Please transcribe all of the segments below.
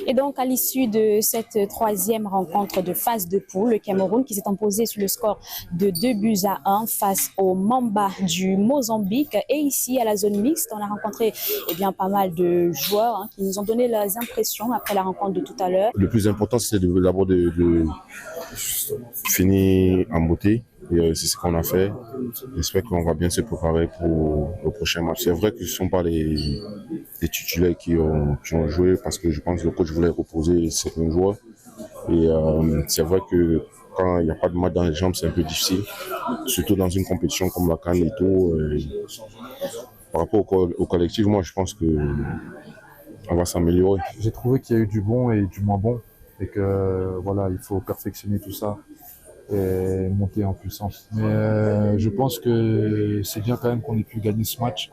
Et donc, à l'issue de cette troisième rencontre de phase de poule, le Cameroun qui s'est imposé sur le score de 2-1 face au Mamba du Mozambique. Et ici, à la zone mixte, on a rencontré pas mal de joueurs qui nous ont donné leurs impressions après la rencontre de tout à l'heure. Le plus important, c'est d'abord de finir en beauté. Et c'est ce qu'on a fait. J'espère qu'on va bien se préparer pour le prochain match. C'est vrai que ce ne sont pas les titulaires qui ont joué parce que je pense que le coach voulait reposer certains joueurs. Et c'est vrai que quand il n'y a pas de match dans les jambes, c'est un peu difficile. Surtout dans une compétition comme la CAN et tout. Par rapport au collectif, moi je pense qu'on va s'améliorer. J'ai trouvé qu'il y a eu du bon et du moins bon. Et que voilà, il faut perfectionner tout ça et monter en puissance. Mais je pense que c'est bien quand même qu'on ait pu gagner ce match.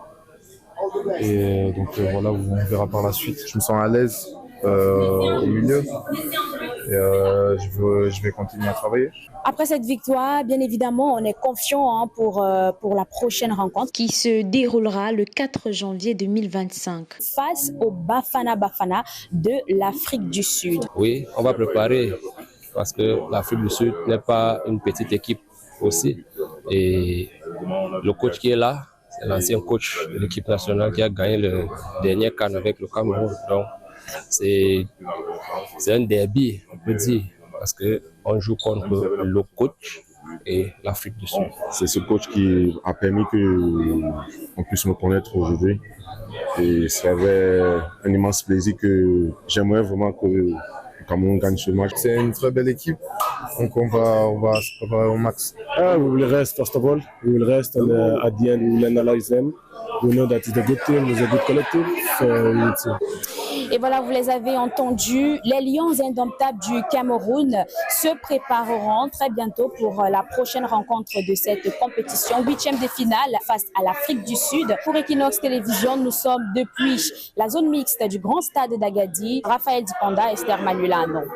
Et donc voilà, on verra par la suite. Je me sens à l'aise au milieu et je vais continuer à travailler. Après cette victoire, bien évidemment, on est confiant pour la prochaine rencontre qui se déroulera le 4 janvier 2025 face au Bafana Bafana de l'Afrique du Sud. Oui, on va préparer parce que l'Afrique du Sud n'est pas une petite équipe aussi. Et le coach qui est là, c'est l'ancien coach de l'équipe nationale qui a gagné le dernier CAN avec le Cameroun. Donc, c'est un derby, on peut dire, parce qu'on joue contre le coach et l'Afrique du Sud. C'est ce coach qui a permis qu'on puisse me connaître aujourd'hui. Et ça avait un immense plaisir que j'aimerais vraiment que le Cameroun gagne ce match. C'est une très belle équipe, donc on va se préparer au max. We will rest first of all. We will rest and at the end we will analyze them. We know that it's a good team, it's a good collective. So we'll see. Et voilà, vous les avez entendus, les Lions indomptables du Cameroun se prépareront très bientôt pour la prochaine rencontre de cette compétition, 8e de finale face à l'Afrique du Sud. Pour Equinox Télévision, nous sommes depuis la zone mixte du Grand Stade d'Agadir. Raphaël Dipanda, Esther Manuelano.